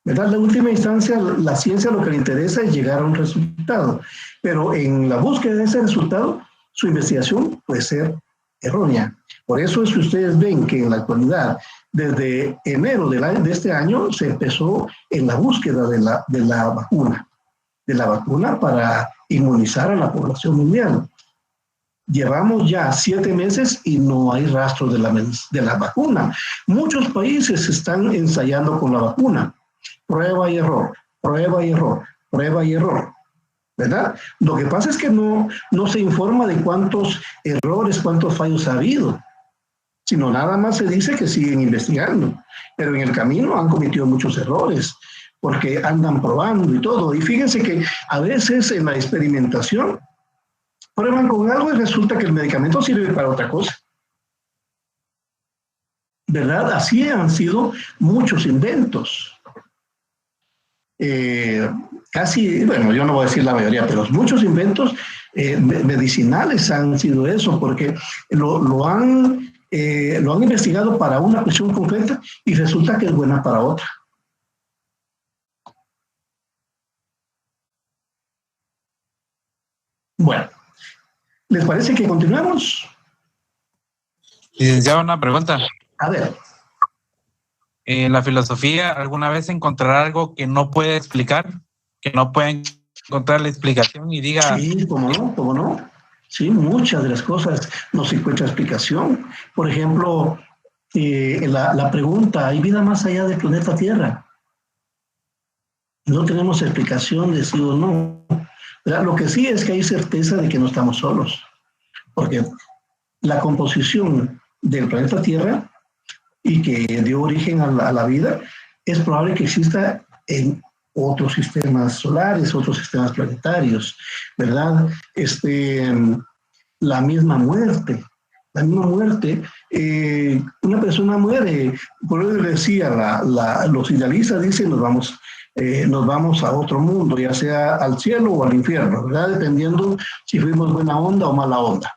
¿verdad? En la última instancia, la ciencia lo que le interesa es llegar a un resultado. Pero en la búsqueda de ese resultado, su investigación puede ser errónea. Por eso es que ustedes ven que en la actualidad, desde enero de este año, se empezó en la búsqueda de la vacuna para inmunizar a la población mundial. Llevamos ya 7 meses y no hay rastro de la vacuna. Muchos países están ensayando con la vacuna. Prueba y error, prueba y error, prueba y error, ¿verdad? Lo que pasa es que no se informa de cuántos errores, cuántos fallos ha habido, sino nada más se dice que siguen investigando. Pero en el camino han cometido muchos errores, porque andan probando y todo. Y fíjense que a veces en la experimentación prueban con algo y resulta que el medicamento sirve para otra cosa. ¿Verdad? Así han sido muchos inventos. Casi, bueno, yo no voy a decir la mayoría, pero muchos inventos medicinales han sido eso, porque lo han investigado para una cuestión concreta y resulta que es buena para otra. Bueno, ¿les parece que continuemos? Licenciado, una pregunta. A ver. ¿En la filosofía alguna vez encontrará algo que no puede explicar? ¿Que no puede encontrar la explicación y diga... Sí, cómo no. Sí, muchas de las cosas no se encuentra explicación. Por ejemplo, la pregunta, ¿hay vida más allá del planeta Tierra? No tenemos explicación de sí o no. ¿Verdad? Lo que sí es que hay certeza de que no estamos solos, porque la composición del planeta Tierra y que dio origen a la vida, es probable que exista en otros sistemas solares, otros sistemas planetarios, ¿verdad? La misma muerte. Una persona muere, por eso decía, los idealistas dicen nos vamos a otro mundo, ya sea al cielo o al infierno, ¿verdad? Dependiendo si fuimos buena onda o mala onda.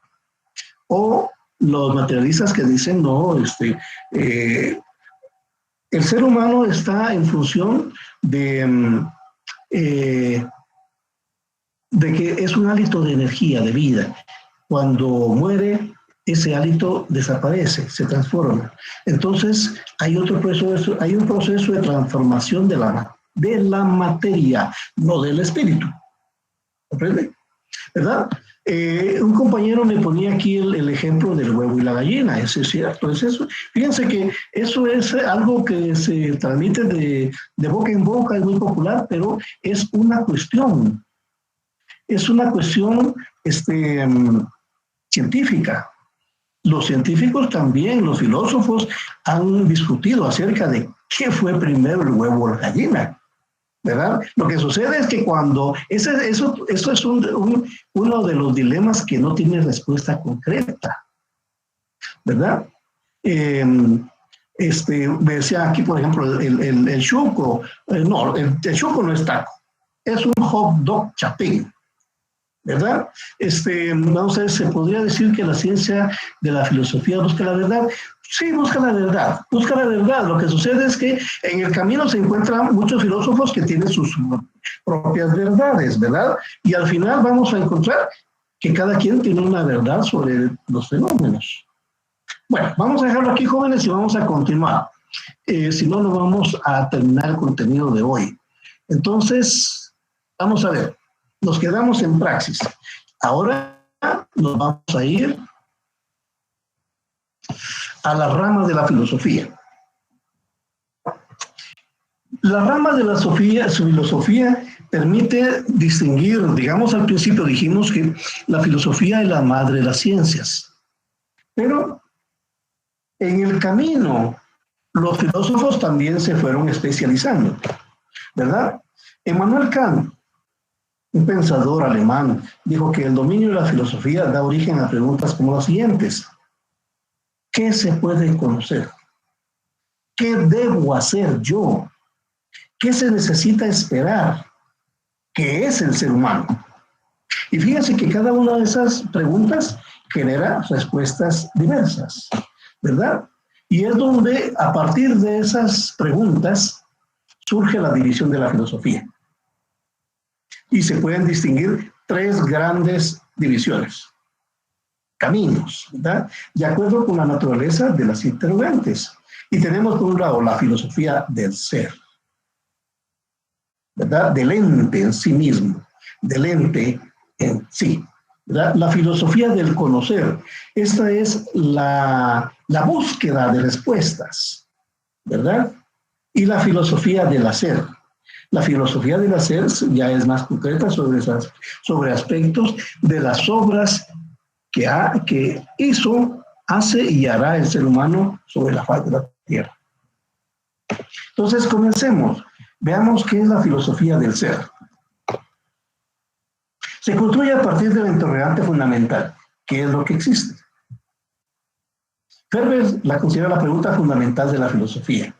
O los materialistas que dicen, no, el ser humano está en función de que es un hálito de energía, de vida. Cuando muere, ese hálito desaparece, se transforma. Entonces, hay un proceso de transformación de la materia, no del espíritu. ¿Comprende? ¿Verdad? Un compañero me ponía aquí el ejemplo del huevo y la gallina. Eso es cierto, es eso. Fíjense que eso es algo que se transmite de boca en boca, es muy popular, pero es una cuestión. Es una cuestión científica. Los científicos también, los filósofos, han discutido acerca de qué fue primero, el huevo o la gallina, ¿verdad? Lo que sucede es que cuando... Eso es uno de los dilemas que no tiene respuesta concreta, ¿verdad? Decía aquí, por ejemplo, el chuco. No, el chuco no es taco, es un hot dog chapín, ¿verdad? Vamos a ver, ¿se podría decir que la ciencia de la filosofía busca la verdad? Sí, busca la verdad. Lo que sucede es que en el camino se encuentran muchos filósofos que tienen sus propias verdades, ¿verdad? Y al final vamos a encontrar que cada quien tiene una verdad sobre los fenómenos. Bueno, vamos a dejarlo aquí, jóvenes, y vamos a continuar. Si no, no vamos a terminar el contenido de hoy. Entonces, vamos a ver. Nos quedamos en praxis. Ahora nos vamos a ir a la rama de la filosofía. La rama de la filosofía permite distinguir, digamos, al principio dijimos que la filosofía es la madre de las ciencias. Pero en el camino, los filósofos también se fueron especializando, ¿verdad? Immanuel Kant, un pensador alemán, dijo que el dominio de la filosofía da origen a preguntas como las siguientes. ¿Qué se puede conocer? ¿Qué debo hacer yo? ¿Qué se necesita esperar? ¿Qué es el ser humano? Y fíjense que cada una de esas preguntas genera respuestas diversas, ¿verdad? Y es donde, a partir de esas preguntas, surge la división de la filosofía. Y se pueden distinguir tres grandes divisiones, caminos, ¿verdad? De acuerdo con la naturaleza de las interrogantes. Y tenemos por un lado la filosofía del ser, ¿verdad? Del ente en sí mismo, del ente en sí, ¿verdad? La filosofía del conocer. Esta es la búsqueda de respuestas, ¿verdad? Y la filosofía del hacer. La filosofía del hacer ya es más concreta sobre aspectos de las obras que hizo, hace y hará el ser humano sobre la faz de la tierra. Entonces, comencemos. Veamos qué es la filosofía del ser. Se construye a partir de la interrogante fundamental. ¿Qué es lo que existe? Ferber la considera la pregunta fundamental de la filosofía.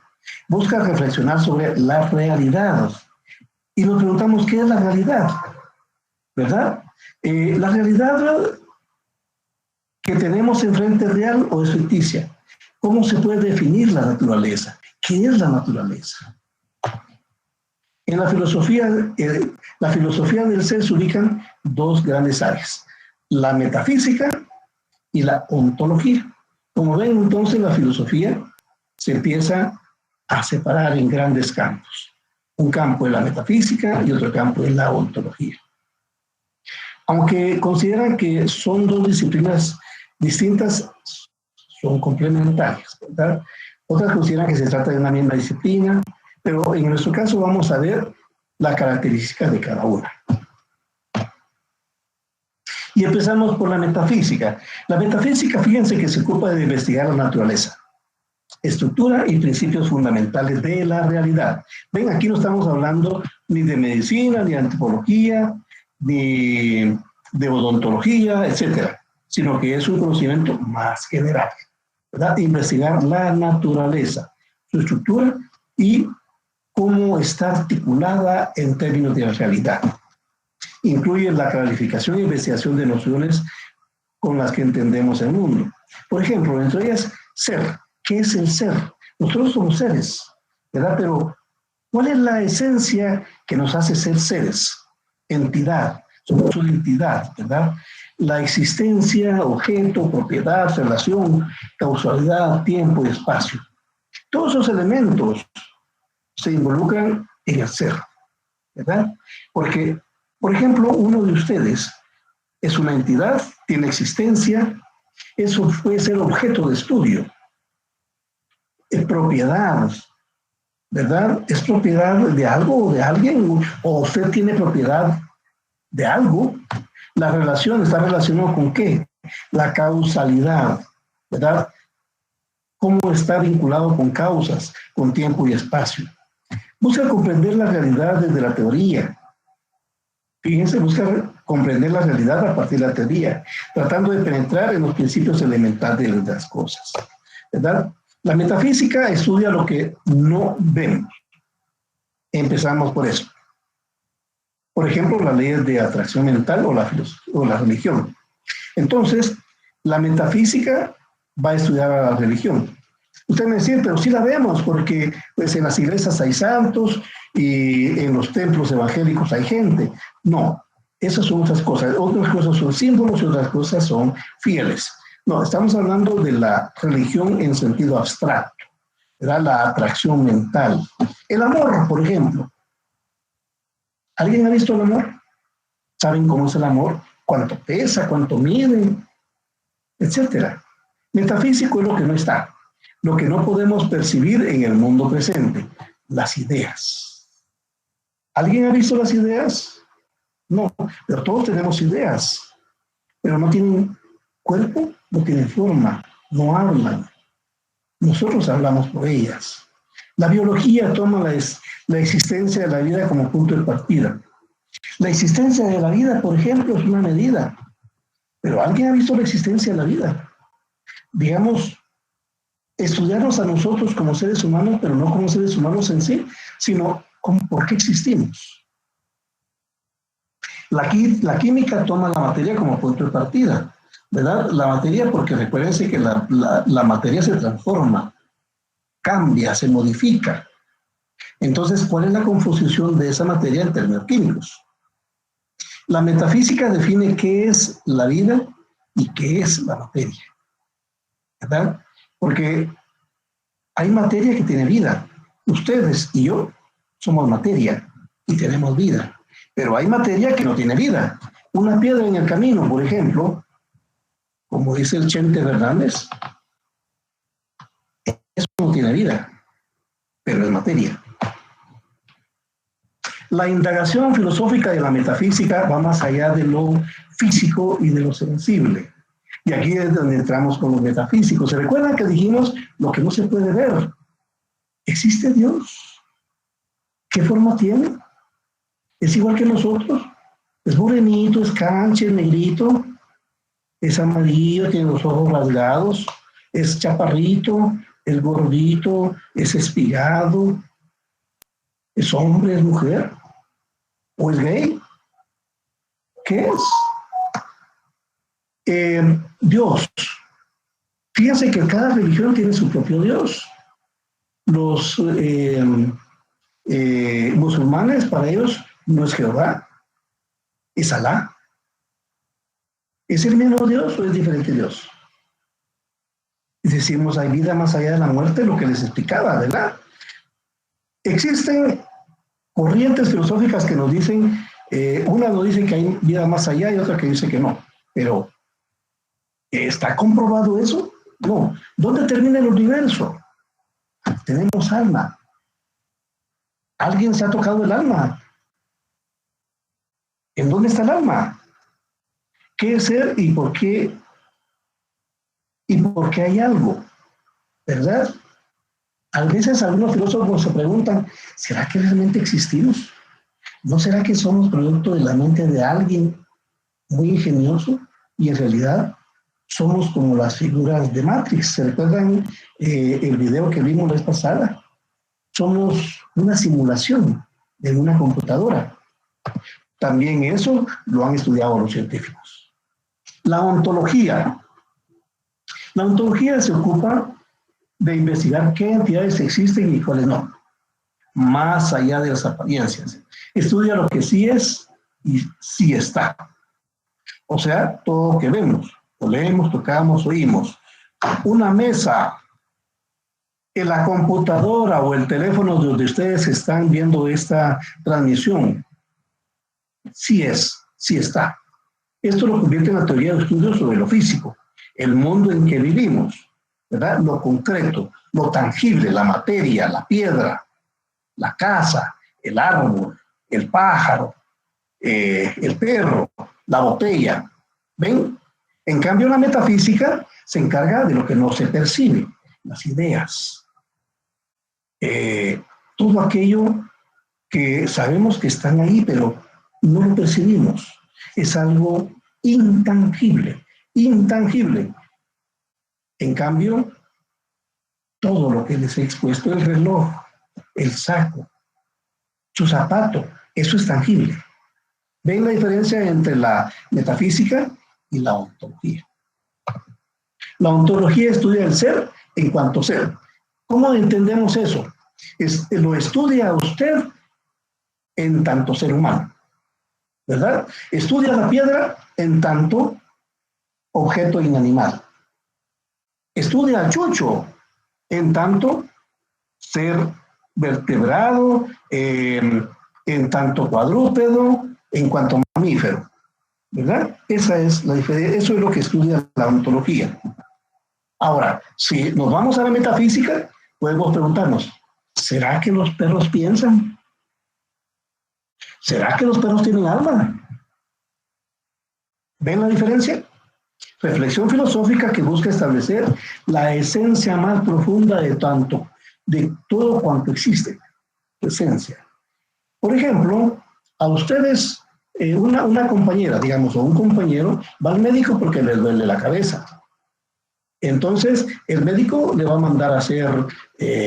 Busca reflexionar sobre la realidad. Y nos preguntamos, ¿qué es la realidad? ¿Verdad? La realidad que tenemos enfrente, ¿es real o es ficticia? ¿Cómo se puede definir la naturaleza? ¿Qué es la naturaleza? En la filosofía del ser se ubican dos grandes áreas, la metafísica y la ontología. Como ven, entonces, la filosofía se empieza a separar en grandes campos. Un campo es la metafísica y otro campo es la ontología. Aunque consideran que son dos disciplinas distintas, son complementarias, ¿verdad? Otras consideran que se trata de una misma disciplina, pero en nuestro caso vamos a ver las características de cada una. Y empezamos por la metafísica. La metafísica, fíjense que se ocupa de investigar la naturaleza. estructura y principios fundamentales de la realidad. Ven, aquí no estamos hablando ni de medicina, ni de antropología, ni de odontología, etcétera, sino que es un conocimiento más general, ¿verdad? Investigar la naturaleza, su estructura y cómo está articulada en términos de la realidad. Incluye la clarificación e investigación de nociones con las que entendemos el mundo. Por ejemplo, entre ellas, ser. ¿Qué es el ser? Nosotros somos seres, ¿verdad? Pero, ¿cuál es la esencia que nos hace ser seres? Entidad. Somos una entidad, ¿verdad? La existencia, objeto, propiedad, relación, causalidad, tiempo y espacio. Todos esos elementos se involucran en el ser, ¿verdad? Porque, por ejemplo, uno de ustedes es una entidad, tiene existencia, eso puede ser objeto de estudio. Es propiedad, ¿verdad? Es propiedad de algo o de alguien, o usted tiene propiedad de algo. La relación está relacionada con ¿qué? La causalidad, ¿verdad? Cómo está vinculado con causas, con tiempo y espacio. Busca comprender la realidad desde la teoría. Fíjense, busca comprender la realidad a partir de la teoría, tratando de penetrar en los principios elementales de las cosas, ¿verdad? La metafísica estudia lo que no vemos. Empezamos por eso. Por ejemplo, las leyes de atracción mental o la religión. Entonces, la metafísica va a estudiar a la religión. Usted me dice, pero sí la vemos, porque pues, en las iglesias hay santos y en los templos evangélicos hay gente. No, esas son otras cosas. Otras cosas son símbolos y otras cosas son fieles. No, estamos hablando de la religión en sentido abstracto, ¿verdad? La atracción mental. El amor, por ejemplo. ¿Alguien ha visto el amor? ¿Saben cómo es el amor? ¿Cuánto pesa? ¿Cuánto mide? Etcétera. Metafísico es lo que no está. Lo que no podemos percibir en el mundo presente. Las ideas. ¿Alguien ha visto las ideas? No, pero todos tenemos ideas. Pero no tienen cuerpo, no tienen forma, no hablan. Nosotros hablamos por ellas. La biología toma la existencia de la vida como punto de partida. La existencia de la vida, por ejemplo, es una medida. Pero ¿alguien ha visto la existencia de la vida? Digamos, estudiarnos a nosotros como seres humanos, pero no como seres humanos en sí, sino como por qué existimos. La química toma la materia como punto de partida, ¿verdad? La materia, porque recuérdense que la materia se transforma, cambia, se modifica. Entonces, ¿cuál es la composición de esa materia en términos químicos? La metafísica define qué es la vida y qué es la materia, ¿verdad? Porque hay materia que tiene vida. Ustedes y yo somos materia y tenemos vida. Pero hay materia que no tiene vida. Una piedra en el camino, por ejemplo, como dice el Chente Fernández, eso no tiene vida, pero es materia. La indagación filosófica de la metafísica va más allá de lo físico y de lo sensible. Y aquí es donde entramos con los metafísicos. ¿Se recuerdan que dijimos lo que no se puede ver? ¿Existe Dios? ¿Qué forma tiene? ¿Es igual que nosotros? ¿Es morenito, es canche, es negrito? ¿Es amarillo, tiene los ojos rasgados? ¿Es chaparrito, es gordito, es espigado? ¿Es hombre, es mujer? ¿O es gay? ¿Qué es? Dios. Fíjense que cada religión tiene su propio Dios. Los musulmanes, para ellos, no es Jehová, es Alá. ¿Es el mismo Dios o es diferente Dios? Y decimos, hay vida más allá de la muerte, lo que les explicaba, ¿verdad? Existen corrientes filosóficas que nos dicen, una nos dice que hay vida más allá y otra que dice que no. Pero, ¿está comprobado eso? No. ¿Dónde termina el universo? Tenemos alma. ¿Alguien se ha tocado el alma? ¿En dónde está el alma? ¿Qué es ser y por qué? ¿Y por qué hay algo? ¿Verdad? A veces algunos filósofos se preguntan, ¿será que realmente existimos? ¿No será que somos producto de la mente de alguien muy ingenioso y en realidad somos como las figuras de Matrix? ¿Se recuerdan el video que vimos la vez pasada? Somos una simulación de una computadora. También eso lo han estudiado los científicos. La ontología. La ontología se ocupa de investigar qué entidades existen y cuáles no, más allá de las apariencias. Estudia lo que sí es y sí está. O sea, todo lo que vemos, lo leemos, tocamos, oímos. Una mesa, en la computadora o el teléfono donde ustedes están viendo esta transmisión, sí es, sí está. Esto lo convierte en la teoría de estudios sobre lo físico, el mundo en que vivimos, ¿verdad? Lo concreto, lo tangible, la materia, la piedra, la casa, el árbol, el pájaro, el perro, la botella. ¿Ven? En cambio, la metafísica se encarga de lo que no se percibe, las ideas. Todo aquello que sabemos que están ahí, pero no lo percibimos. Es algo intangible, intangible. En cambio, todo lo que les he expuesto, el reloj, el saco, su zapato, eso es tangible. ¿Ven la diferencia entre la metafísica y la ontología? La ontología estudia el ser en cuanto ser. ¿Cómo entendemos eso? Lo estudia usted en tanto ser humano, ¿verdad? Estudia la piedra en tanto objeto inanimado. Estudia al chucho en tanto ser vertebrado, en tanto cuadrúpedo, en cuanto mamífero, ¿verdad? Esa es la diferencia, eso es lo que estudia la ontología. Ahora, si nos vamos a la metafísica, podemos preguntarnos, ¿será que los perros piensan? ¿Será que los perros tienen alma? ¿Ven la diferencia? Reflexión filosófica que busca establecer la esencia más profunda de todo cuanto existe. Esencia. Por ejemplo, a ustedes, una compañera, digamos, o un compañero, va al médico porque le duele la cabeza. Entonces, el médico le va a mandar a hacer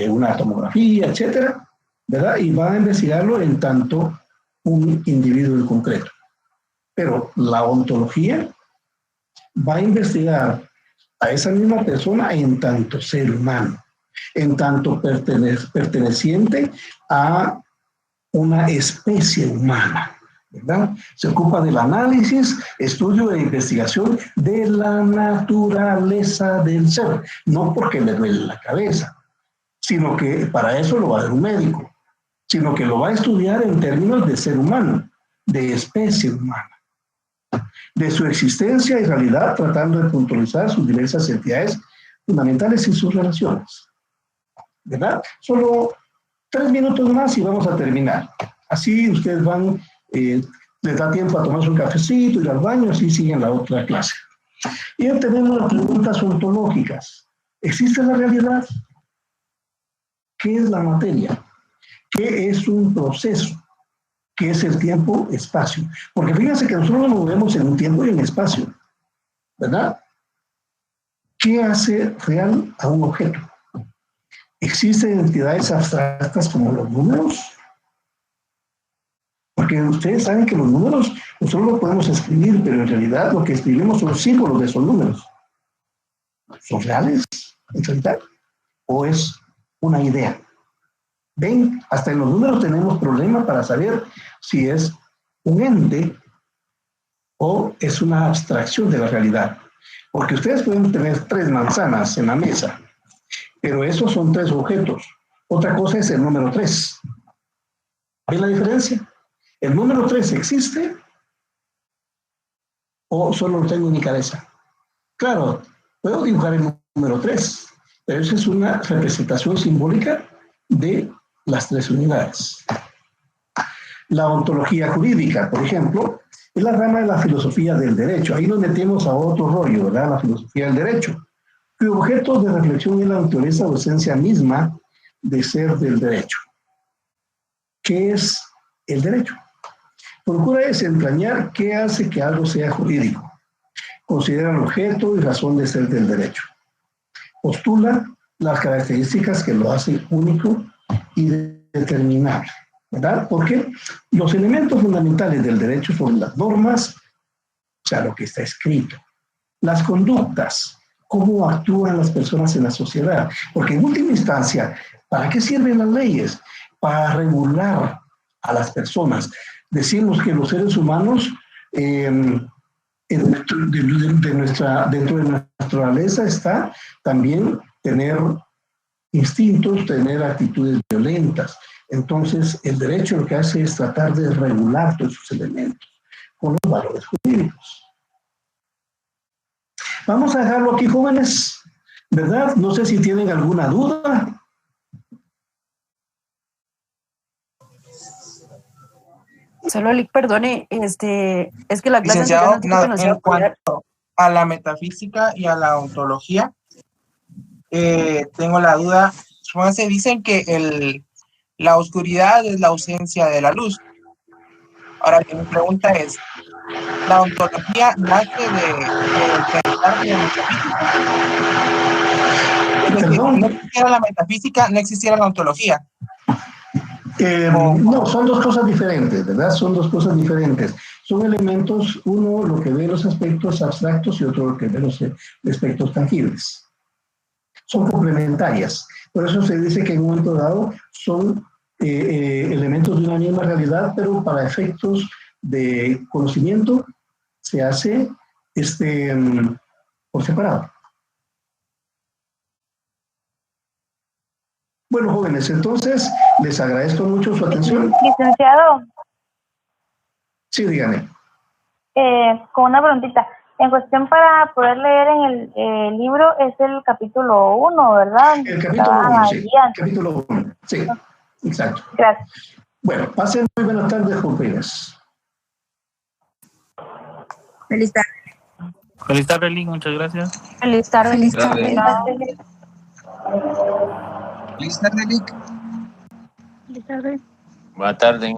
una tomografía, etcétera, ¿verdad? Y va a investigarlo en tanto un individuo en concreto. Pero la ontología va a investigar a esa misma persona en tanto ser humano, en tanto perteneciente a una especie humana, ¿verdad? Se ocupa del análisis, estudio e investigación de la naturaleza del ser, no porque le duele la cabeza, sino que para eso lo va a hacer un médico, sino que lo va a estudiar en términos de ser humano, de especie humana, de su existencia y realidad, tratando de puntualizar sus diversas entidades fundamentales y sus relaciones. ¿Verdad? Solo 3 minutos más y vamos a terminar. Así ustedes van, les da tiempo a tomarse un cafecito, ir al baño, así siguen la otra clase. Y ya tenemos las preguntas ontológicas. ¿Existe la realidad? ¿Qué es la materia? ¿Qué es un proceso? ¿Qué es el tiempo-espacio? Porque fíjense que nosotros nos movemos en un tiempo y en espacio, ¿verdad? ¿Qué hace real a un objeto? ¿Existen entidades abstractas como los números? Porque ustedes saben que los números nosotros los podemos escribir, pero en realidad lo que escribimos son símbolos de esos números. ¿Son reales en realidad? ¿O es una idea? Ven, hasta en los números tenemos problemas para saber si es un ente o es una abstracción de la realidad. Porque ustedes pueden tener 3 manzanas en la mesa, pero esos son 3 objetos. Otra cosa es el número 3. ¿Ven la diferencia? ¿El número 3 existe o solo lo tengo en mi cabeza? Claro, puedo dibujar el número 3, pero esa es una representación simbólica de las 3 unidades. La ontología jurídica, por ejemplo, es la rama de la filosofía del derecho. Ahí nos metemos a otro rollo, ¿verdad? La filosofía del derecho, cuyo objeto de reflexión es la naturaleza o esencia misma de ser del derecho. ¿Qué es el derecho? Procura desentrañar qué hace que algo sea jurídico. Considera el objeto y razón de ser del derecho. Postula las características que lo hacen único y determinable, ¿verdad? Porque los elementos fundamentales del derecho son las normas, o sea, lo que está escrito, las conductas, cómo actúan las personas en la sociedad. Porque en última instancia, ¿para qué sirven las leyes? Para regular a las personas. Decimos que los seres humanos, dentro de nuestra naturaleza está también tener instintos, tener actitudes violentas. Entonces, el derecho lo que hace es tratar de regular todos esos elementos con los valores jurídicos. Vamos a dejarlo aquí, jóvenes, ¿verdad? No sé si tienen alguna duda. Solo, Lick, perdone, es que la clase Licenciado, anterior no en cuanto a la metafísica y a la ontología, tengo la duda. Se dicen que la oscuridad es la ausencia de la luz. Ahora, mi pregunta es, ¿la ontología nace del pensar de la metafísica? Es decir, si no existiera la metafísica, no existiera la ontología. No, son dos cosas diferentes, ¿verdad? Son dos cosas diferentes. Son elementos, uno lo que ve los aspectos abstractos y otro lo que ve los aspectos tangibles. Son complementarias. Por eso se dice que en un momento dado son elementos de una misma realidad, pero para efectos de conocimiento se hace por separado. Bueno, jóvenes, entonces les agradezco mucho su atención. Licenciado. Sí, dígame. Con una preguntita. En cuestión para poder leer en el libro es el capítulo 1, ¿verdad? El capítulo 1, sí. Capítulo 1, sí, exacto. Gracias. Bueno, pasen muy buenas tardes, jóvenes. Feliz tarde. Feliz tarde, Link, muchas gracias. Feliz tarde. Feliz tarde. Feliz tarde, Lick. Feliz tarde. Buenas tardes.